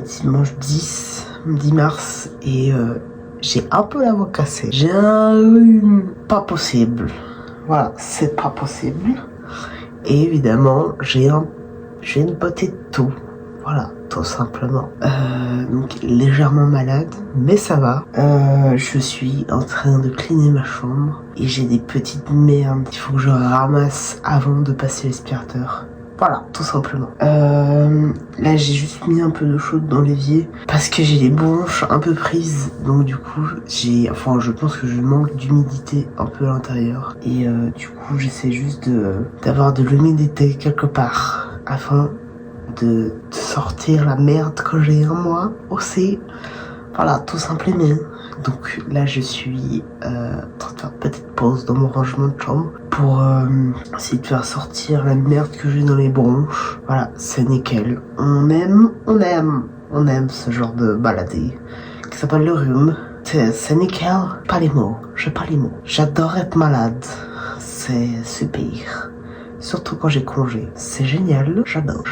dimanche 10 mars et j'ai un peu la voix cassée. J'ai un rhume pas possible. Voilà, c'est pas possible. Et évidemment, j'ai une beauté de tout. Voilà, tout simplement. Donc légèrement malade, mais ça va. Je suis en train de cleaner ma chambre et j'ai des petites merdes qu'il faut que je ramasse avant de passer l'aspirateur. Voilà, tout simplement. Là, j'ai juste mis un peu d'eau chaude dans l'évier parce que j'ai les bronches un peu prises. Donc du coup, je pense que je manque d'humidité un peu à l'intérieur. Et du coup, j'essaie juste d'avoir de l'humidité quelque part afin de sortir la merde que j'ai en moi aussi. Voilà, tout simplement. Donc là, je suis en train de faire une petite pause dans mon rangement de chambre pour essayer de faire sortir la merde que j'ai dans les bronches. Voilà, c'est nickel. On aime ce genre de maladie qui s'appelle le rhume. C'est nickel. J'ai pas les mots. J'adore être malade. C'est super. Surtout quand j'ai congé. C'est génial. J'adore.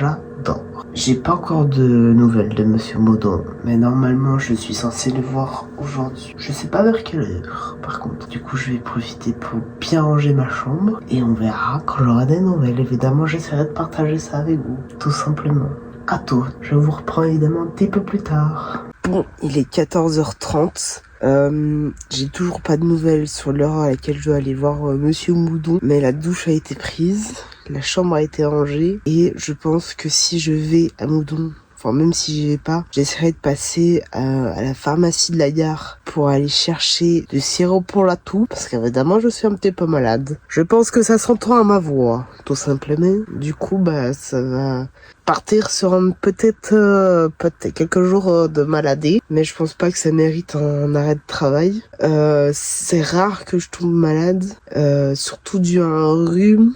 J'ai pas encore de nouvelles de Monsieur Maudon, mais normalement je suis censé le voir aujourd'hui. Je sais pas vers quelle heure, par contre. Du coup, je vais profiter pour bien ranger ma chambre et on verra quand j'aurai des nouvelles. Évidemment, j'essaierai de partager ça avec vous, tout simplement. À tout. Je vous reprends évidemment un petit peu plus tard. Bon, il est 14h30. J'ai toujours pas de nouvelles sur l'heure à laquelle je dois aller voir Monsieur Moudon, mais la douche a été prise, la chambre a été rangée et je pense que si je vais à Moudon, enfin même si j'y vais pas, j'essaierai de passer à la pharmacie de la gare pour aller chercher du sirop pour la toux parce qu'évidemment je suis un petit peu malade. Je pense que ça s'entend à ma voix, tout simplement. Du coup ça va partir sur peut-être quelques jours de maladie, mais je pense pas que ça mérite un arrêt de travail. C'est rare que je tombe malade, surtout dû à un rhume.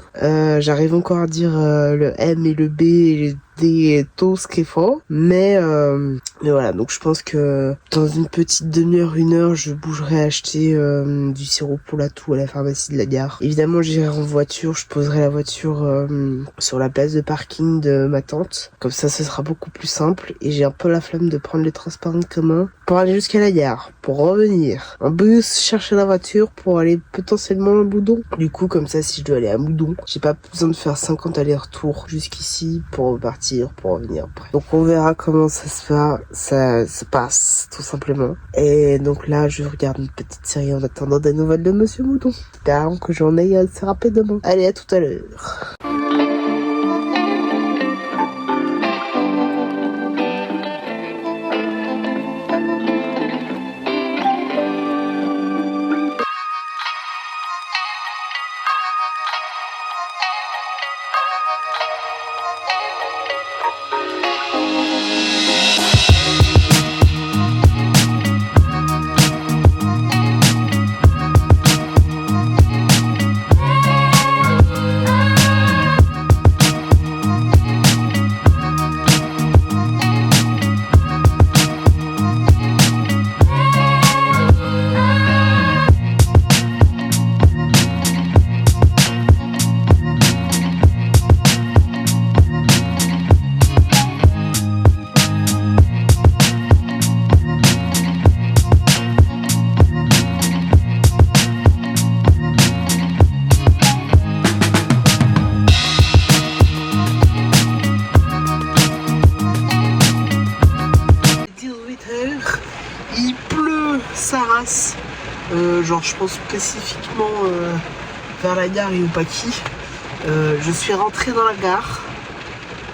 J'arrive encore à dire le M et le B et le D et tout ce qu'il faut, mais voilà, donc je pense que dans une petite demi-heure, 1 heure, je bougerai acheter du sirop pour la toux à la pharmacie de la gare. Évidemment, j'irai en voiture, je poserai la voiture sur la place de parking de ma tante. Comme ça, ce sera beaucoup plus simple et j'ai un peu la flemme de prendre les transports en commun pour aller jusqu'à la gare, pour revenir en bus, chercher la voiture pour aller potentiellement à Moudon. Du coup, comme ça, si je dois aller à Moudon, j'ai pas besoin de faire 50 allers-retours jusqu'ici pour repartir, pour revenir après. Donc on verra comment ça se passe, tout simplement. Et donc là, je regarde une petite série en attendant des nouvelles de Monsieur Moudon. Espérons que j'en ai assez rapidement. Allez, à tout à l'heure. Genre je pense spécifiquement vers la gare et au Paquis. Je suis rentrée dans la gare,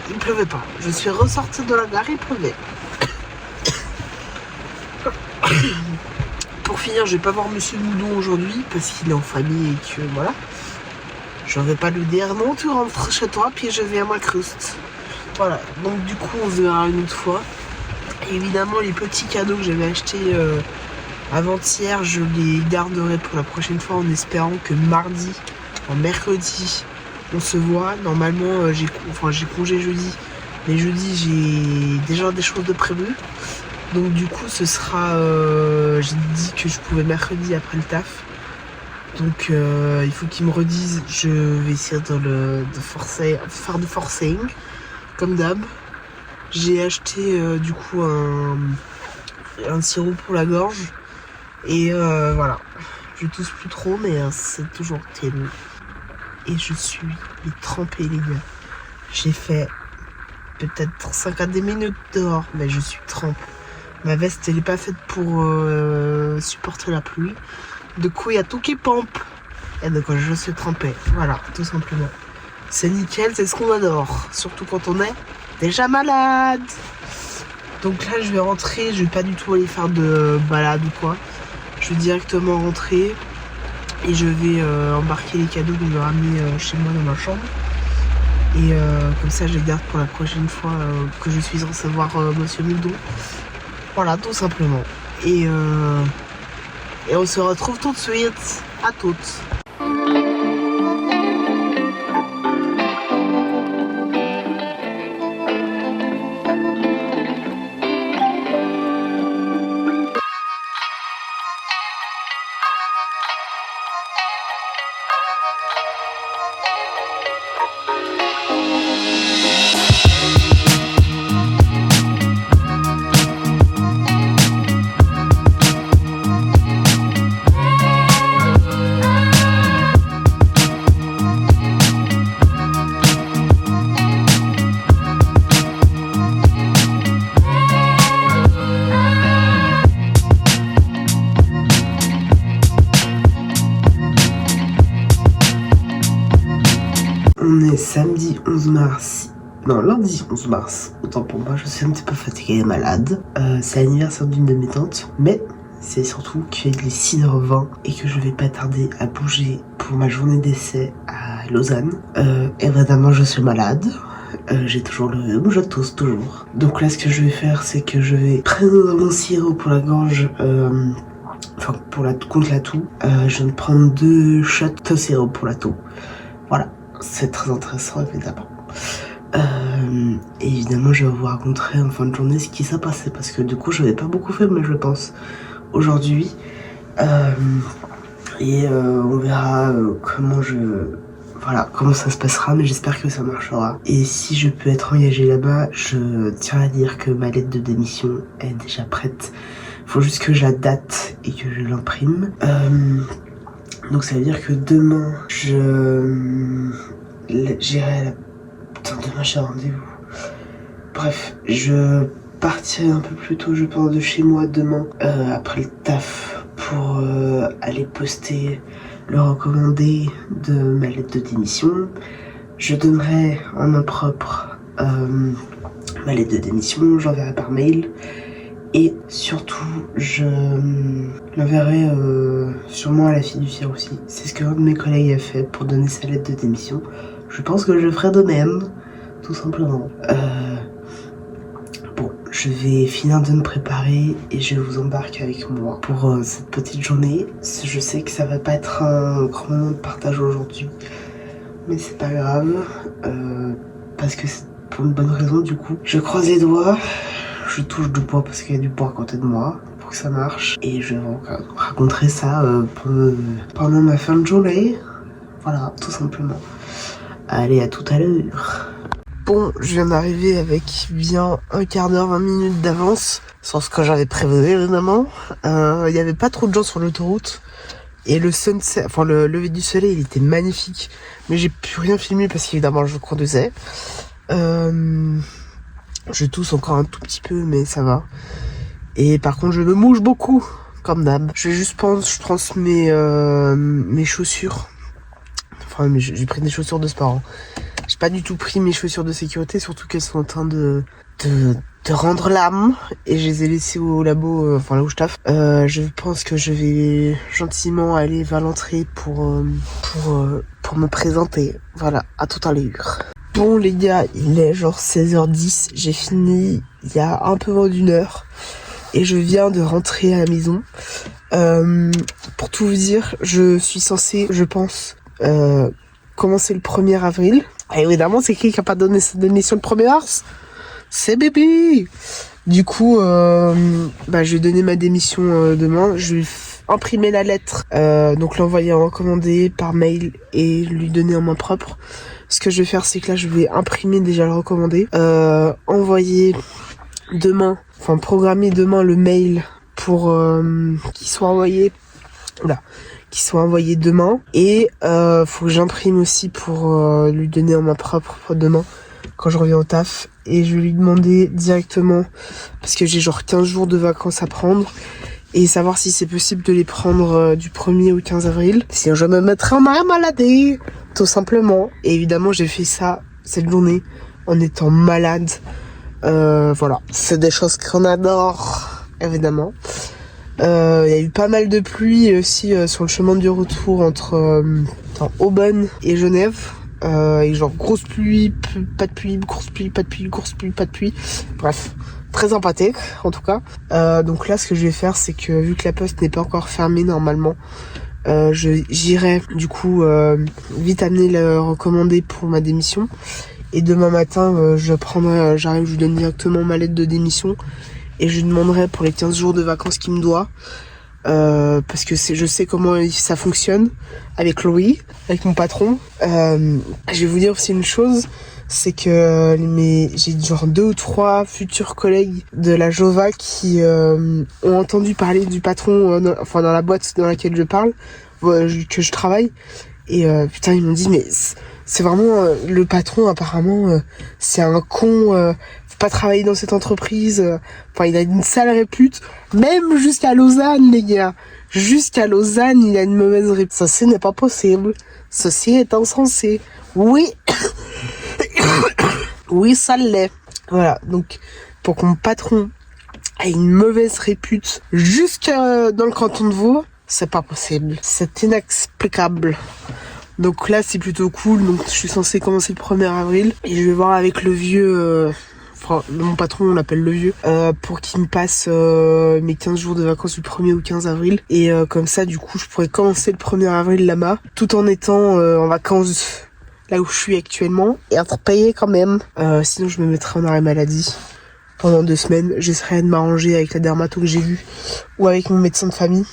il pleuvait pas. Je suis ressortie de la gare, il pleuvait. Pour finir, je vais pas voir Monsieur Moudon aujourd'hui parce qu'il est en famille et que voilà. Je vais pas lui dire non, tu rentres chez toi puis je viens à ma cruste. Voilà, donc du coup on se verra une autre fois. Et évidemment les petits cadeaux que j'avais achetés avant-hier, je les garderai pour la prochaine fois en espérant que mercredi, on se voit. Normalement, j'ai congé jeudi, mais jeudi, j'ai déjà des choses de prévues. Donc du coup, ce sera... j'ai dit que je pouvais mercredi après le taf. Donc il faut qu'ils me redisent. Je vais essayer de faire du forcing, comme d'hab. J'ai acheté du coup un sirop pour la gorge. Et voilà. Je tousse plus trop, mais c'est toujours terrible. Et je suis trempée, les gars. J'ai fait peut-être 5 à 10 minutes dehors, mais je suis trempée. Ma veste, elle n'est pas faite pour supporter la pluie. Du coup, il y a tout qui pompe. Et donc, je suis trempée. Voilà, tout simplement. C'est nickel, c'est ce qu'on adore. Surtout quand on est déjà malade. Donc là, je vais rentrer. Je vais pas du tout aller faire de balade ou quoi. Je vais directement rentrer. Et je vais embarquer les cadeaux que je vais ramener chez moi dans ma chambre. Et comme ça, je les garde pour la prochaine fois que je suis censée voir Monsieur Moudon. Voilà, tout simplement. Et on se retrouve tout de suite. À toutes. On est samedi 11 mars. Non, lundi 11 mars. Autant pour moi, je suis un petit peu fatiguée et malade. C'est l'anniversaire d'une de mes tantes. Mais c'est surtout qu'il est 6h20 et que je vais pas tarder à bouger pour ma journée d'essai à Lausanne. Évidemment, je suis malade. J'ai toujours le rhume, je tousse toujours. Donc là, ce que je vais faire, c'est que je vais prendre mon sirop pour la gorge. Enfin, contre la toux. Je vais prendre 2 shots de sirop pour la toux. Voilà. C'est très intéressant, évidemment. Et évidemment, je vais vous raconter en fin de journée ce qui s'est passé. Parce que du coup, je n'avais pas beaucoup fait, mais je pense, aujourd'hui. On verra comment ça se passera, mais j'espère que ça marchera. Et si je peux être engagée là-bas, je tiens à dire que ma lettre de démission est déjà prête. Faut juste que je la date et que je l'imprime. Donc ça veut dire que demain, j'irai à la... Putain, demain j'ai rendez-vous. Bref, je partirai un peu plus tôt, je pense, de chez moi demain, après le taf, pour aller poster le recommandé de ma lettre de démission. Je donnerai en main propre ma lettre de démission, j'enverrai par mail. Et surtout, je l'enverrai sûrement à la fiduciaire aussi. C'est ce que l'un de mes collègues a fait pour donner sa lettre de démission. Je pense que je ferai de même, tout simplement. Bon, je vais finir de me préparer et je vous embarque avec moi pour cette petite journée. Je sais que ça va pas être un grand moment de partage aujourd'hui, mais c'est pas grave, parce que c'est pour une bonne raison du coup. Je croise les doigts. Je touche du bois parce qu'il y a du bois à côté de moi pour que ça marche. Et je vais vous raconter ça pendant ma fin de journée. Voilà, tout simplement. Allez, à tout à l'heure. Bon, je viens d'arriver avec bien un quart d'heure, 20 minutes d'avance. Sans ce que j'avais prévu, évidemment. Il n'y avait pas trop de gens sur l'autoroute. Et le sunset, enfin le lever du soleil, il était magnifique. Mais j'ai pu rien filmer parce qu'évidemment je conduisais. Je tousse encore un tout petit peu, mais ça va. Et par contre, je me mouche beaucoup, comme d'hab. Je vais juste prendre, je prends mes chaussures. Enfin, j'ai pris des chaussures de sport. Hein. J'ai pas du tout pris mes chaussures de sécurité, surtout qu'elles sont en train de rendre l'âme. Et je les ai laissées au labo, enfin là où je taffe. Je pense que je vais gentiment aller vers l'entrée pour me présenter. Voilà, à tout à l'heure. Bon les gars, il est genre 16h10, j'ai fini il y a un peu moins d'une heure et je viens de rentrer à la maison. Pour tout vous dire, je suis censée, je pense, commencer le 1er avril. Et évidemment, c'est qui a pas donné sa démission le 1er mars ? C'est bébé. Du coup, je vais donner ma démission demain. Je vais imprimer la lettre, donc l'envoyer en recommandé par mail et lui donner en main propre. Ce que je vais faire, c'est que là, je vais imprimer déjà le recommandé, envoyer demain, enfin programmer demain le mail pour qu'il soit envoyé, qu'il soit envoyé demain. Et faut que j'imprime aussi pour lui donner en main propre pour demain quand je reviens au taf. Et je vais lui demander directement, parce que j'ai genre 15 jours de vacances à prendre, et savoir si c'est possible de les prendre du 1er au 15 avril. Sinon je me mettrai en arrêt maladie, tout simplement. Et évidemment j'ai fait ça cette journée en étant malade. Voilà, c'est des choses qu'on adore, évidemment. Il y a eu pas mal de pluie aussi sur le chemin du retour entre Aubonne et Genève. Et genre grosse pluie, pas de pluie, grosse pluie, pas de pluie, grosse pluie, pas de pluie. Bref, très sympathique en tout cas. Donc là ce que je vais faire, c'est que vu que la poste n'est pas encore fermée normalement, j'irai du coup vite amener le recommandé pour ma démission. Et demain matin j'arrive, je lui donne directement ma lettre de démission et je lui demanderai pour les 15 jours de vacances qu'il me doit. Parce que je sais comment ça fonctionne avec Louis, avec mon patron. Je vais vous dire aussi une chose, c'est que j'ai genre 2 ou 3 futurs collègues de la Jova qui ont entendu parler du patron, dans la boîte dans laquelle je parle, que je travaille. Et putain, ils m'ont dit, mais c'est vraiment le patron apparemment, c'est un con, faut pas travailler dans cette entreprise. Enfin, il a une sale répute, même jusqu'à Lausanne, les gars. Jusqu'à Lausanne, il a une mauvaise répute. Ceci n'est pas possible. Ceci est insensé. Oui, oui, ça l'est. Voilà, donc pour que mon patron ait une mauvaise répute jusque dans le canton de Vaud, c'est pas possible. C'est inexplicable. Donc là, c'est plutôt cool. Donc je suis censée commencer le 1er avril. Et je vais voir avec le vieux... mon patron, on l'appelle le vieux, pour qu'il me passe mes 15 jours de vacances du 1er au 15 avril. Et comme ça, du coup, je pourrais commencer le 1er avril là-bas, tout en étant en vacances là où je suis actuellement, et être payé quand même. Sinon, je me mettrai en arrêt maladie pendant 2 semaines. J'essaierai de m'arranger avec la dermato que j'ai vue, ou avec mon médecin de famille.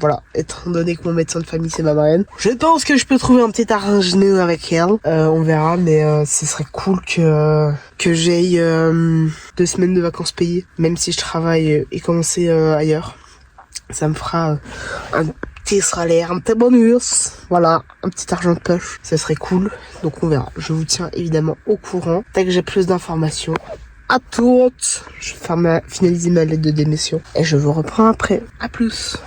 Voilà, étant donné que mon médecin de famille c'est ma marraine, je pense que je peux trouver un petit arrangement avec elle. On verra, mais ce serait cool que j'aille 2 semaines de vacances payées, même si je travaille et commencer ailleurs. Ça me fera un petit salaire, un petit bonus, voilà, un petit argent de poche. Ça serait cool, donc on verra. Je vous tiens évidemment au courant dès que j'ai plus d'informations. À toutes. Je vais finaliser ma lettre de démission et je vous reprends après. À plus.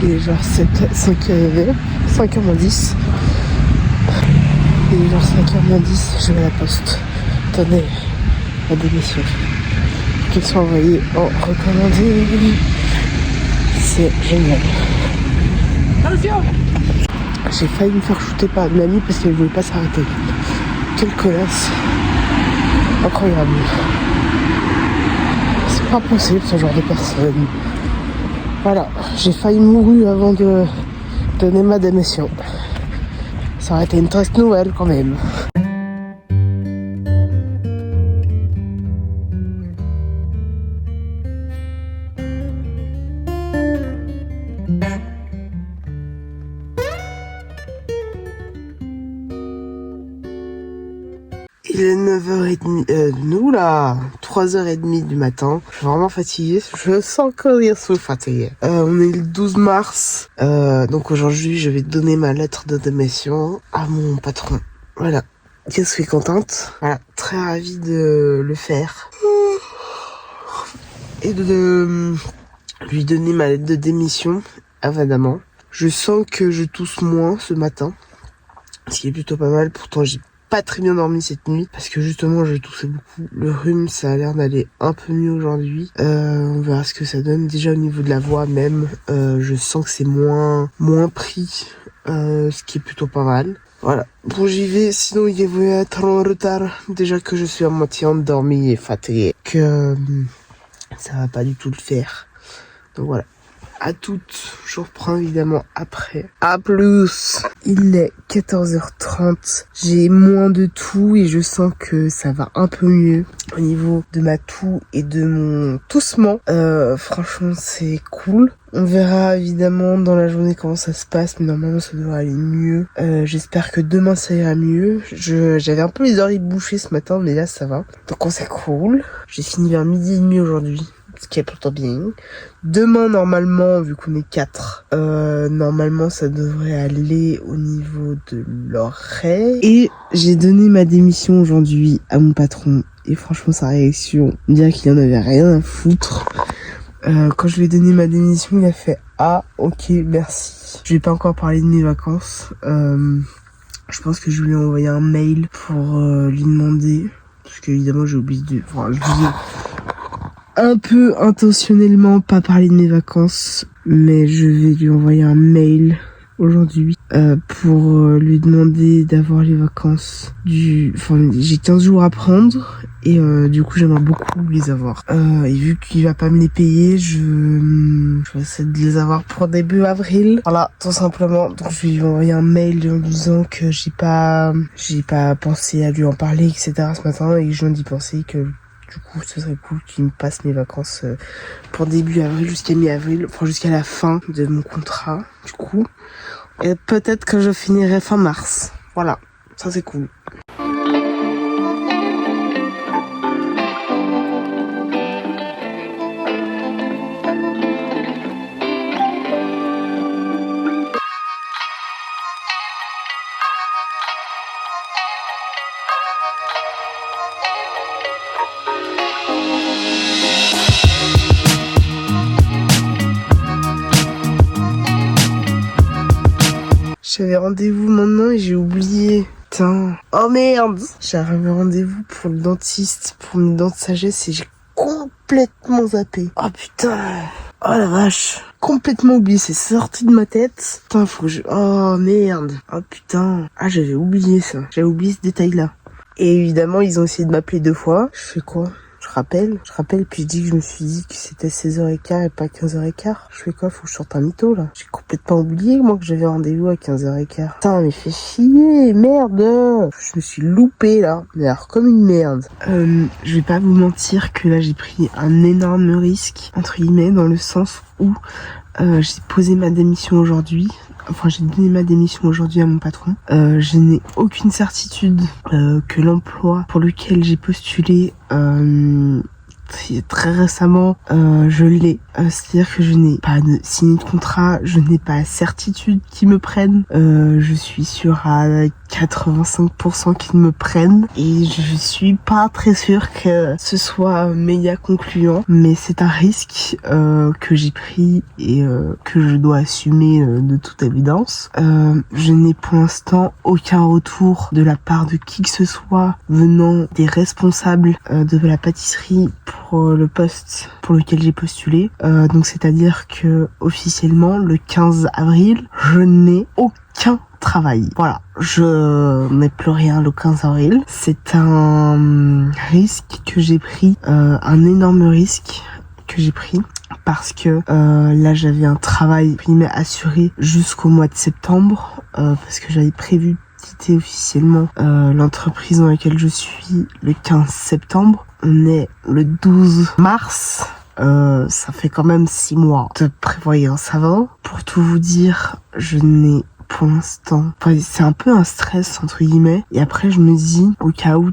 Il est genre 5h moins 10. Il est genre 5h moins 10, je vais à la poste donner la démission. Qu'ils soient envoyés en recommandé. C'est génial. J'ai failli me faire shooter par une amie parce qu'elle voulait pas s'arrêter. Quelle connasse. Incroyable. C'est pas possible ce genre de personne. Voilà, j'ai failli mourir avant de donner ma démission. Ça aurait été une triste nouvelle quand même. Il est 9h30, nous là, 3h30 du matin. Je suis vraiment fatiguée, je sens que je suis fatiguée. On est le 12 mars, donc aujourd'hui je vais donner ma lettre de démission à mon patron. Voilà, je suis contente, voilà, très ravie de le faire. Et de lui donner ma lettre de démission, évidemment. Je sens que je tousse moins ce matin, ce qui est plutôt pas mal, pourtant j'ai pas très bien dormi cette nuit parce que justement je toussais beaucoup. Le rhume, ça a l'air d'aller un peu mieux aujourd'hui. On verra ce que ça donne. Déjà au niveau de la voix même, je sens que c'est moins pris, ce qui est plutôt pas mal. Voilà. Bon, j'y vais, sinon il va être en retard. Déjà que je suis à moitié endormi et fatigué, que ça va pas du tout le faire. Donc voilà. À toutes, je reprends évidemment après. À plus. Il est 14h30, j'ai moins de toux et je sens que ça va un peu mieux au niveau de ma toux et de mon toussement. Franchement, c'est cool. On verra évidemment dans la journée comment ça se passe, mais normalement ça devrait aller mieux. J'espère que demain ça ira mieux. J'avais un peu les oreilles bouchées ce matin, mais là ça va. Donc c'est cool. J'ai fini vers 12h30 aujourd'hui, ce qui est plutôt bien. Demain, normalement, vu qu'on est 4, normalement, ça devrait aller au niveau de l'oreille. Et j'ai donné ma démission aujourd'hui à mon patron. Et franchement, sa réaction, me dire qu'il en avait rien à foutre. Quand je lui ai donné ma démission, il a fait « Ah, ok, merci ». Je vais pas encore parler de mes vacances. Je pense que je vais lui envoyer un mail pour lui demander. Parce qu'évidemment, j'ai oublié de... Enfin, je vous ai un peu intentionnellement pas parler de mes vacances, mais je vais lui envoyer un mail aujourd'hui pour lui demander d'avoir les vacances enfin j'ai 15 jours à prendre et du coup j'aimerais beaucoup les avoir et vu qu'il va pas me les payer, je vais essayer de les avoir pour début avril, voilà, tout simplement. Donc je vais lui envoyer un mail en lui disant que j'ai pas pensé à lui en parler, etc. ce matin, et que je viens d'y penser, que du coup, ce serait cool qu'il me passe mes vacances pour début avril jusqu'à mi-avril, enfin jusqu'à la fin de mon contrat, du coup. Et peut-être que je finirai fin mars. Voilà, ça c'est cool. J'avais rendez-vous maintenant et j'ai oublié. Putain. Oh merde. J'avais rendez-vous pour le dentiste, pour mes dents de sagesse, et j'ai complètement zappé. Oh putain. Oh la vache. Complètement oublié, c'est sorti de ma tête. Putain, faut que je... Oh merde. Oh putain. Ah, j'avais oublié ça. J'avais oublié ce détail-là. Et évidemment, ils ont essayé de m'appeler 2 fois. Je fais quoi ? Je rappelle, puis je dis que je me suis dit que c'était 16h15 et pas 15h15. Je fais quoi? Faut que je sorte un mytho, là. J'ai complètement oublié, moi, que j'avais rendez-vous à 15h15. Putain, mais fais chier, merde! Je me suis loupé, là. Mais alors, comme une merde. Je vais pas vous mentir que là, j'ai pris un énorme risque, entre guillemets, dans le sens où j'ai posé ma démission aujourd'hui. Enfin, j'ai donné ma démission aujourd'hui à mon patron. Je n'ai aucune certitude que l'emploi pour lequel j'ai postulé très récemment, je l'ai. C'est-à-dire que je n'ai pas signé de contrat, je n'ai pas la certitude qu'ils me prennent. Je suis sûre à 85% qu'ils me prennent. Et je suis pas très sûre que ce soit méga concluant. Mais c'est un risque que j'ai pris et que je dois assumer de toute évidence. Je n'ai pour l'instant aucun retour de la part de qui que ce soit venant des responsables de la pâtisserie pour le poste pour lequel j'ai postulé. Donc c'est-à-dire que officiellement le 15 avril, je n'ai aucun travail. Voilà, je n'ai plus rien le 15 avril. C'est un risque que j'ai pris, un énorme risque que j'ai pris. Parce que là j'avais un travail assuré jusqu'au mois de septembre, parce que j'avais prévu quitter officiellement l'entreprise dans laquelle je suis le 15 septembre. On est le 12 mars. Ça fait quand même 6 mois de prévoyance avant. Pour tout vous dire, je n'ai pour l'instant, enfin, c'est un peu un stress entre guillemets. Et après je me dis, au cas où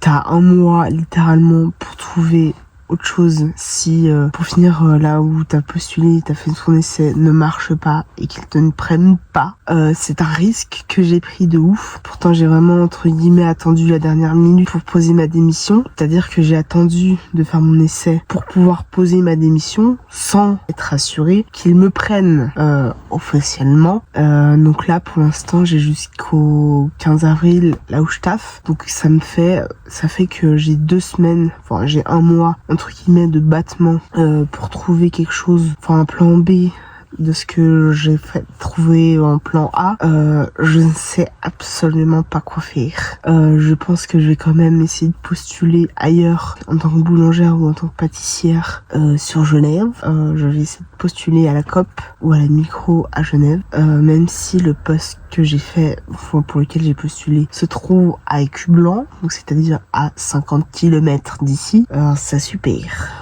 t'as 1 mois littéralement pour trouver autre chose. Si pour finir là où t'as postulé, t'as fait ton essai, ne marche pas et qu'ils te ne prennent pas, c'est un risque que j'ai pris de ouf. Pourtant j'ai vraiment entre guillemets attendu la dernière minute pour poser ma démission. C'est-à-dire que j'ai attendu de faire mon essai pour pouvoir poser ma démission sans être assurée qu'ils me prennent officiellement. Donc là pour l'instant j'ai jusqu'au 15 avril là où je taffe. Donc ça fait que j'ai 2 semaines, enfin j'ai un mois entre guillemets de battement pour trouver quelque chose, enfin un plan B de ce que j'ai fait trouver en plan A. Je ne sais absolument pas quoi faire. Je pense que je vais quand même essayer de postuler ailleurs en tant que boulangère ou en tant que pâtissière sur Genève. Je vais essayer de postuler à la COP ou à la Micro à Genève, même si le poste que j'ai fait, pour lequel j'ai postulé, se trouve à Écublanc, donc c'est-à-dire à 50 km d'ici. C'est super.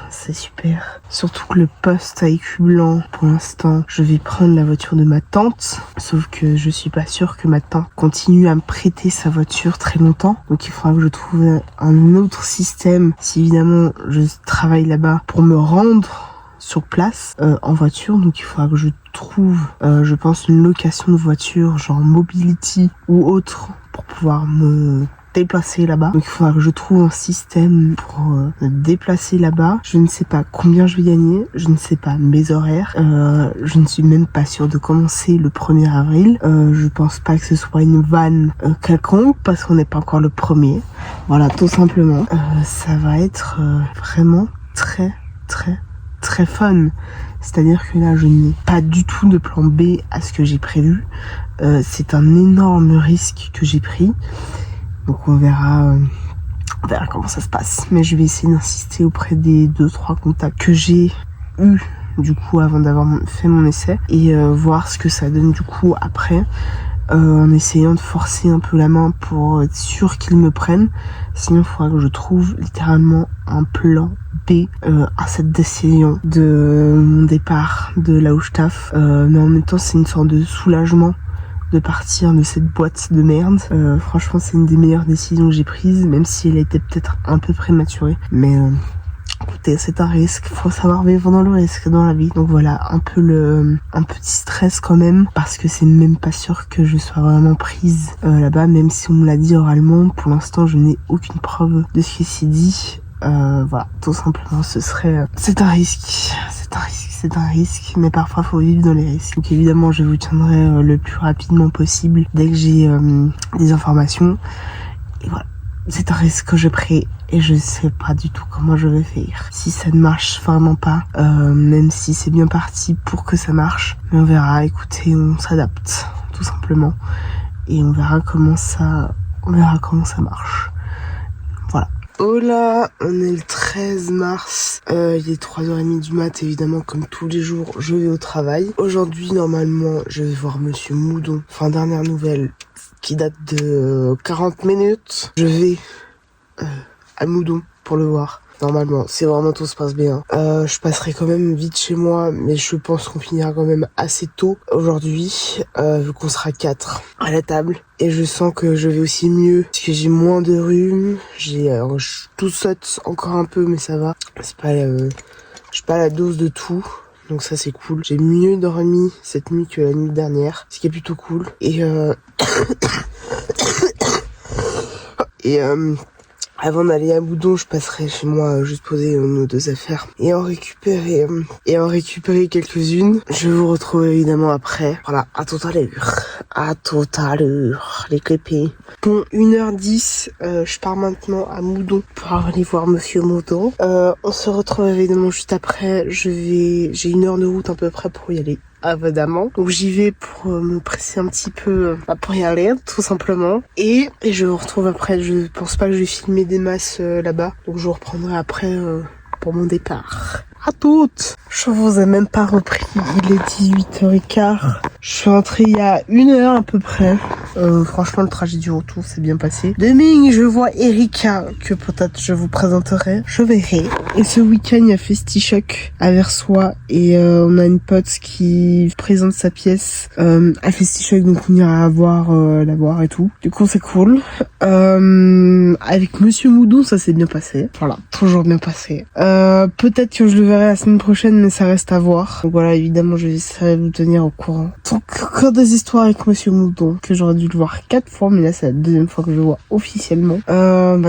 Surtout que le poste à Écublanc, pour l'instant, je vais prendre la voiture de ma tante, sauf que je suis pas sûre que ma tante continue à me prêter sa voiture très longtemps, donc il faudra que je trouve un autre système, si évidemment je travaille là-bas, pour me rendre sur place en voiture. Donc il faudra que je trouve je pense une location de voiture genre Mobility ou autre pour pouvoir me déplacer là-bas. Donc il faudra que je trouve un système pour me déplacer là-bas. Je ne sais pas combien je vais gagner, je ne sais pas mes horaires, je ne suis même pas sûre de commencer le 1er avril. Je pense pas que ce soit une vanne quelconque parce qu'on n'est pas encore le 1er. Voilà, tout simplement. Ça va être vraiment très fun. C'est-à-dire que là, je n'ai pas du tout de plan B à ce que j'ai prévu. C'est un énorme risque que j'ai pris. Donc on verra comment ça se passe. Mais je vais essayer d'insister auprès des 2-3 contacts que j'ai eu du coup avant d'avoir fait mon essai et voir ce que ça donne du coup après. En essayant de forcer un peu la main pour être sûr qu'ils me prennent. Sinon, il faudra que je trouve littéralement un plan B à cette décision de mon départ de là où je taffe. Mais en même temps, c'est une sorte de soulagement de partir de cette boîte de merde. Franchement, c'est une des meilleures décisions que j'ai prises, même si elle était peut-être un peu prématurée. Mais écoutez, c'est un risque, faut savoir vivre dans le risque dans la vie. Donc voilà, un petit stress quand même, parce que c'est même pas sûr que je sois vraiment prise là-bas, même si on me l'a dit oralement. Pour l'instant, je n'ai aucune preuve de ce qui s'est dit. Voilà, tout simplement, c'est un risque, mais parfois faut vivre dans les risques. Donc évidemment, je vous tiendrai le plus rapidement possible dès que j'ai des informations. Et voilà. C'est un risque que je prends et je sais pas du tout comment je vais faire. Si ça ne marche vraiment pas, même si c'est bien parti pour que ça marche, mais on verra. Écoutez, on s'adapte tout simplement et on verra comment ça marche. Voilà. Oh là, on est le 13 mars, il est 3h30 du mat, évidemment, comme tous les jours, je vais au travail. Aujourd'hui, normalement, je vais voir Monsieur Moudon. Enfin, dernière nouvelle qui date de 40 minutes. Je vais à Moudon pour le voir. Normalement, si vraiment tout se passe bien. Je passerai quand même vite chez moi, mais je pense qu'on finira quand même assez tôt aujourd'hui, vu qu'on sera 4 à la table. Et je sens que je vais aussi mieux, parce que j'ai moins de rhume. Je tout saute encore un peu, mais ça va. C'est pas, j'ai pas la dose de tout. Donc ça c'est cool. J'ai mieux dormi cette nuit que la nuit dernière, ce qui est plutôt cool. Et avant d'aller à Moudon, je passerai chez moi juste poser nos 2 affaires et en récupérer quelques-unes. Je vous retrouve évidemment après. Voilà, à tout à l'heure, les clépés. Bon, 1h10, je pars maintenant à Moudon pour aller voir Monsieur Moudon. On se retrouve évidemment juste après. J'ai 1 heure de route à peu près pour y aller. Évidemment. Donc j'y vais pour me presser un petit peu pour y aller, tout simplement. Et je vous retrouve après. Je pense pas que je vais filmer des masses là-bas. Donc je vous reprendrai après pour mon départ. À toutes. Je vous ai même pas repris. Il est 18h15. Je suis entrée il y a 1 heure à peu près. Franchement, le trajet du retour s'est bien passé. Demain, je vois Erika, que peut-être je vous présenterai. Je verrai. Et ce week-end, il y a Festichoc à Versoix. Et on a une pote qui présente sa pièce à Festichoc. Donc on ira la voir et tout. Du coup, c'est cool. Avec Monsieur Moudon, ça s'est bien passé. Voilà, toujours bien passé. Peut-être que je le verrai la semaine prochaine, mais ça reste à voir. Donc voilà, évidemment, je vais essayer de vous tenir au courant. Donc, encore des histoires avec Monsieur Moudon, que j'aurais dû le voir 4 fois, mais là, c'est la 2e fois que je le vois officiellement.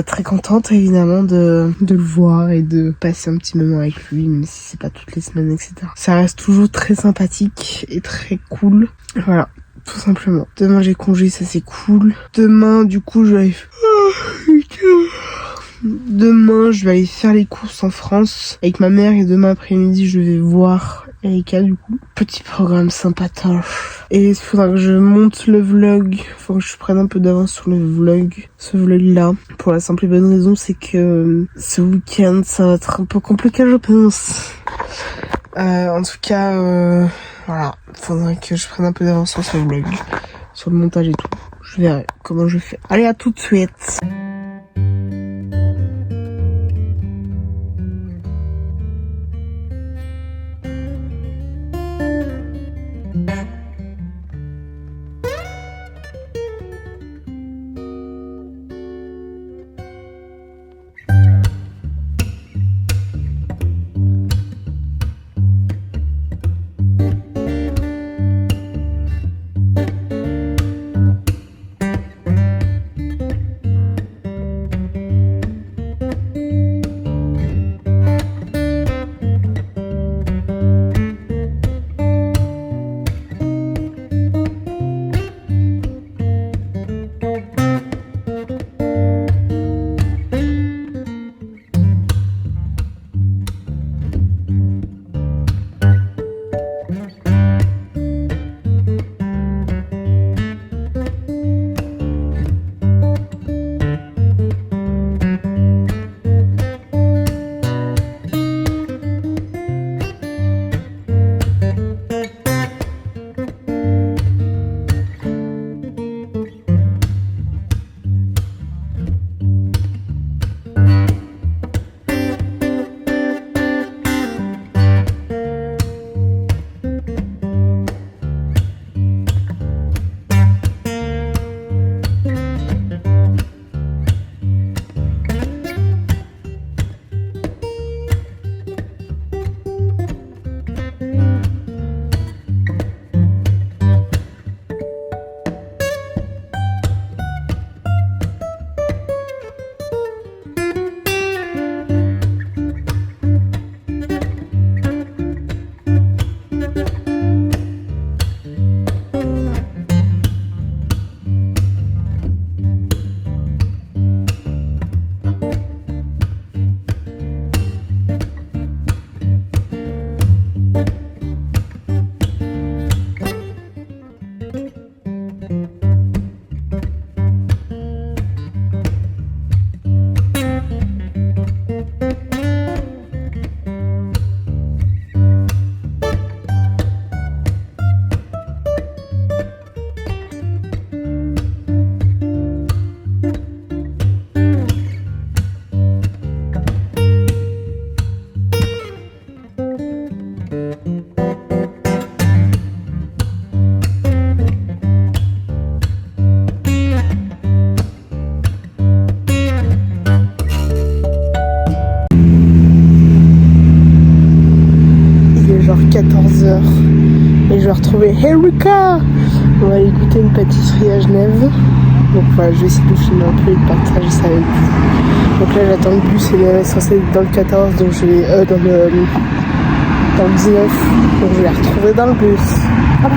Très contente, évidemment, de le voir et de passer un petit moment avec lui, même si c'est pas toutes les semaines, etc. Ça reste toujours très sympathique et très cool. Voilà. Tout simplement. Demain, j'ai congé, ça c'est cool. Demain, du coup, je vais aller... Demain, je vais aller faire les courses en France avec ma mère et demain après-midi, je vais voir Erika du coup. Petit programme sympatoche. Et il faudra que je monte le vlog. Il faut que je prenne un peu d'avance sur le vlog. Ce vlog-là. Pour la simple et bonne raison, c'est que ce week-end, ça va être un peu compliqué, je pense. En tout cas, voilà. Il faudrait que je prenne un peu d'avance sur ce vlog. Sur le montage et tout. Je verrai comment je fais. Allez, à tout de suite. Et je vais retrouver Erika. On va aller goûter une pâtisserie à Genève. Donc voilà, je vais essayer de filmer un peu et de partager ça avec vous. Donc là j'attends le bus, il est censé être dans le 14, donc je vais dans le 19, donc je vais la retrouver dans le bus. Voilà.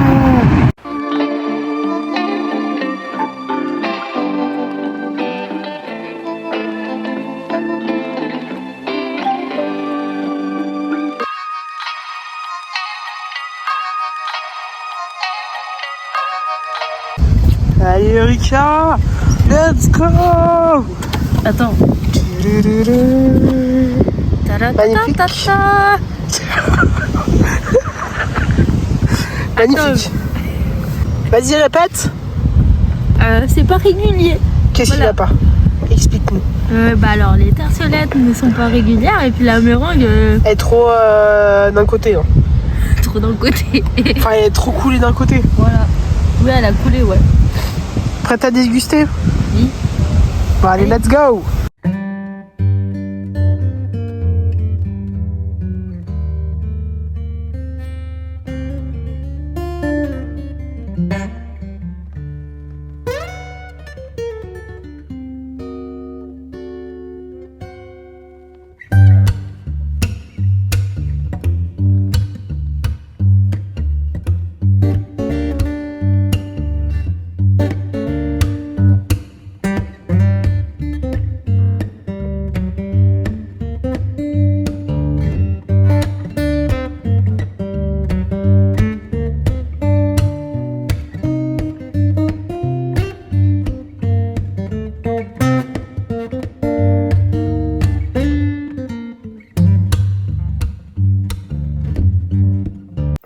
Allez Erika, let's go. Attends. Magnifique. Magnifique. Vas-y, répète. c'est pas régulier. Qu'est-ce qu'il n'y a pas? Explique-nous. Bah alors les tartelettes ne sont pas régulières et puis la meringue Elle est trop d'un côté. Hein. trop dans le côté. Enfin, elle est trop coulée d'un côté. Voilà. Oui, elle a coulé, ouais. Prête à déguster? Oui. Bon, allez, let's go!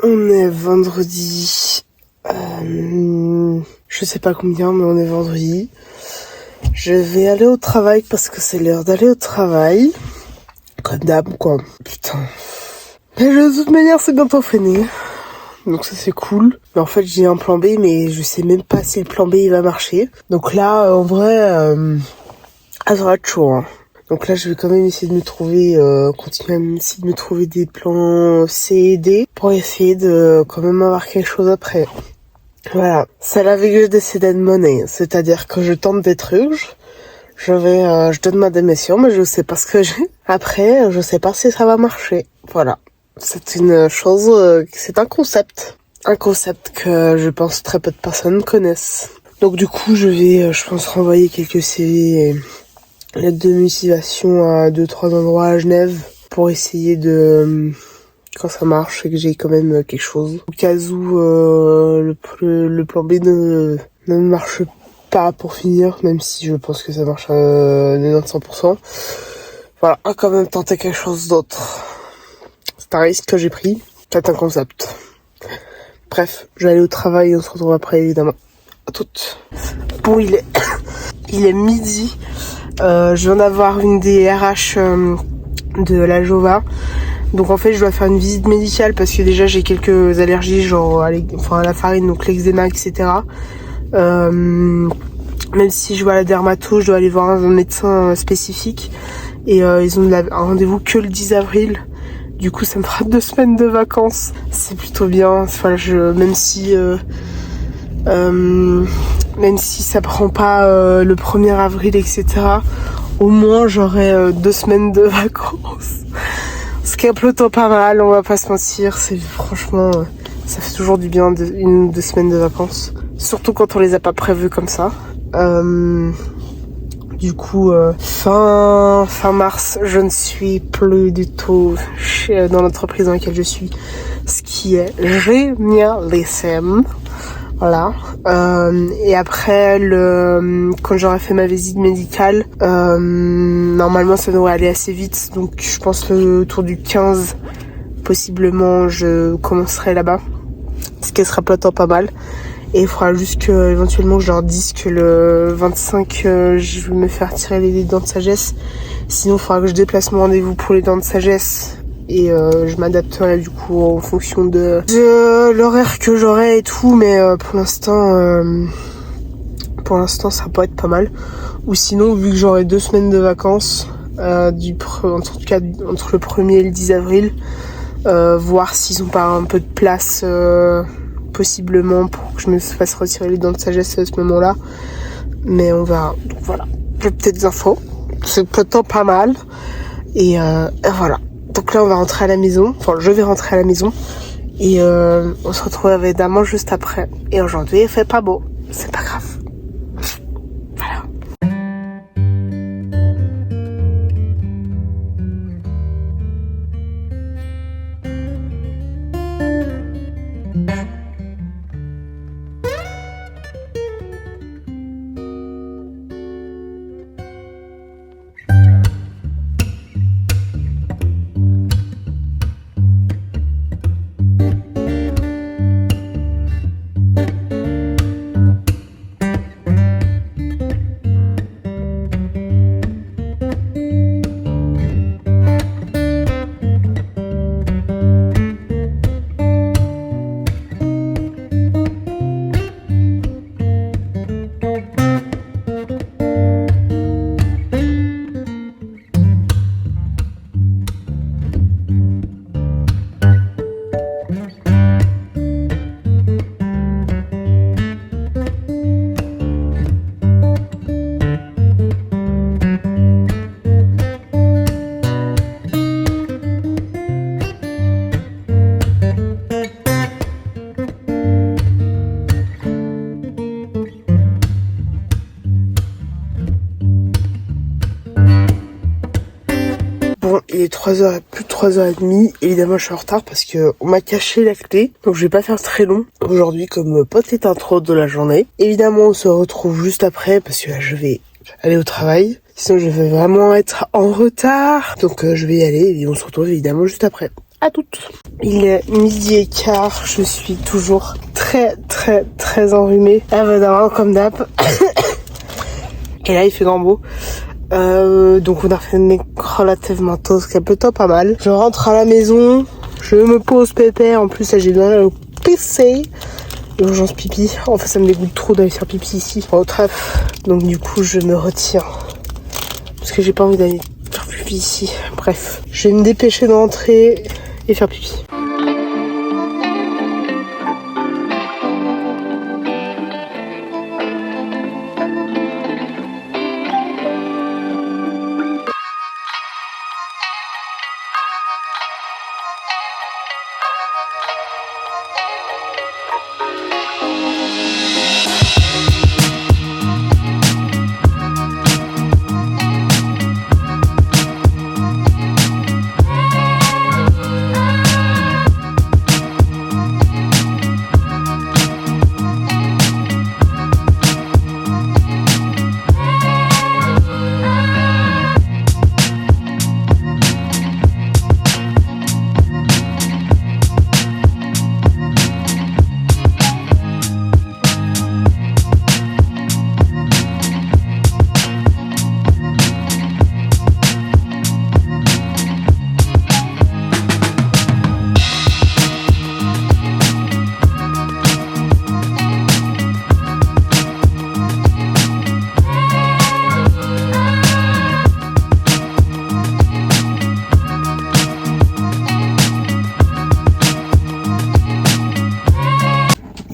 On est vendredi, je sais pas combien, mais on est vendredi. Je vais aller au travail parce que c'est l'heure d'aller au travail. Comme d'hab, quoi. Putain. Mais de toute manière, c'est bientôt fini. Donc ça, c'est cool. Mais en fait, j'ai un plan B, mais je sais même pas si le plan B, il va marcher. Donc là, en vrai, ça va être chaud, hein. Donc là, je vais quand même essayer de me trouver, continuer à essayer de me trouver des plans C et D pour essayer de quand même avoir quelque chose après. Voilà. C'est la vie de Dead Money. C'est-à-dire que je tente des trucs, je donne ma démission, mais je sais pas ce que j'ai. Après, je sais pas si ça va marcher. Voilà. C'est une chose, c'est un concept. Un concept que je pense très peu de personnes connaissent. Donc du coup, je pense, renvoyer quelques CV et lettre de motivation à 2-3 endroits à Genève pour essayer de, quand ça marche et que j'ai quand même quelque chose. Au cas où le plan B ne marche pas pour finir, même si je pense que ça marche à 900%. Voilà, à quand même tenter quelque chose d'autre. C'est un risque que j'ai pris, c'est un concept. Bref, je vais aller au travail et on se retrouve après évidemment. À toutes. Bon, il est midi. Je viens d'avoir une des RH de la Jova. Donc en fait je dois faire une visite médicale parce que déjà j'ai quelques allergies genre à la farine, donc l'eczéma, etc. Même si je vais à la dermato, je dois aller voir un médecin spécifique. Et ils ont un rendez-vous que le 10 avril. Du coup ça me fera 2 semaines de vacances. C'est plutôt bien. Voilà, même si ça prend pas le 1er avril, etc. Au moins j'aurai 2 semaines de vacances. Ce qui est plutôt pas mal, on va pas se mentir. C'est franchement, ça fait toujours du bien 1 ou 2 semaines de vacances. Surtout quand on les a pas prévues comme ça. Du coup, fin mars, je ne suis plus du tout dans l'entreprise dans laquelle je suis. Ce qui est génialissime. Voilà. Et après, quand j'aurai fait ma visite médicale, normalement ça devrait aller assez vite. Donc je pense le tour du 15, possiblement, je commencerai là-bas. Ce qui sera plutôt pas mal. Et il faudra juste que, éventuellement, je leur dise que le 25, je vais me faire tirer les dents de sagesse. Sinon, il faudra que je déplace mon rendez-vous pour les dents de sagesse. Et je m'adapterai du coup en fonction de l'horaire que j'aurai et tout. Mais pour l'instant, ça peut être pas mal. Ou sinon, vu que j'aurai 2 semaines de vacances, en tout cas entre le 1er et le 10 avril, voir s'ils ont pas un peu de place possiblement pour que je me fasse retirer les dents de sagesse à ce moment-là. Mais on verra. Donc voilà, j'ai peut-être des infos. C'est plutôt pas mal. Et voilà. Donc là on va rentrer à la maison. Enfin je vais rentrer à la maison. Et on se retrouve évidemment juste après. Et aujourd'hui il fait pas beau. C'est pas grave. Voilà. il est 3h, plus de 3h30. Évidemment, je suis en retard parce que on m'a caché la clé. Donc, je vais pas faire très long aujourd'hui comme petite intro de la journée. Évidemment, on se retrouve juste après parce que là, je vais aller au travail. Sinon, je vais vraiment être en retard. Donc, je vais y aller et on se retrouve évidemment juste après. À toutes. Il est 12h15. Je suis toujours très enrhumée. Évidemment, comme d'hab. Et là, il fait grand beau. Donc on a fait une relativement tôt, ce qui est plutôt pas mal. Je rentre à la maison, je me pose pépère. En plus là j'ai besoin d'aller au PC. Urgence pipi. En fait ça me dégoûte trop d'aller faire pipi ici. Au trèfle. Donc du coup je me retire. Parce que j'ai pas envie d'aller faire pipi ici. Bref. Je vais me dépêcher d'entrer et faire pipi.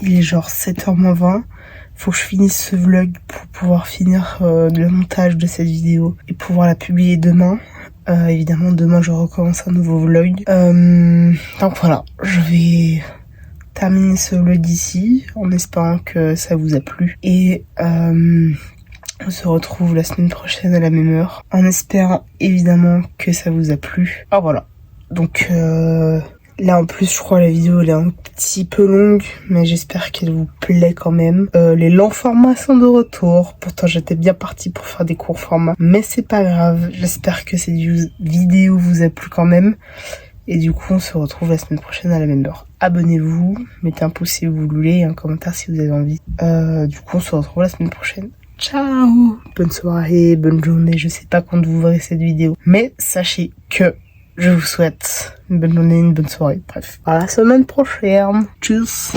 Il est genre 7h-20. Faut que je finisse ce vlog pour pouvoir finir le montage de cette vidéo et pouvoir la publier demain. Évidemment, demain je recommence un nouveau vlog. Donc voilà, je vais terminer ce vlog ici en espérant que ça vous a plu. Et on se retrouve la semaine prochaine à la même heure en espérant évidemment que ça vous a plu. Ah voilà, donc là en plus je crois la vidéo elle est un petit peu longue, mais j'espère qu'elle vous plaît quand même. Les longs formats sont de retour, pourtant j'étais bien partie pour faire des courts formats, mais c'est pas grave, j'espère que cette vidéo vous a plu quand même. Et du coup on se retrouve la semaine prochaine à la même heure. Abonnez-vous, mettez un pouce si vous voulez et un commentaire si vous avez envie. Du coup on se retrouve la semaine prochaine. Ciao! Bonne soirée, bonne journée, je sais pas quand vous verrez cette vidéo, mais sachez que je vous souhaite une bonne journée, une bonne soirée. Bref, à la semaine prochaine. Tchuss!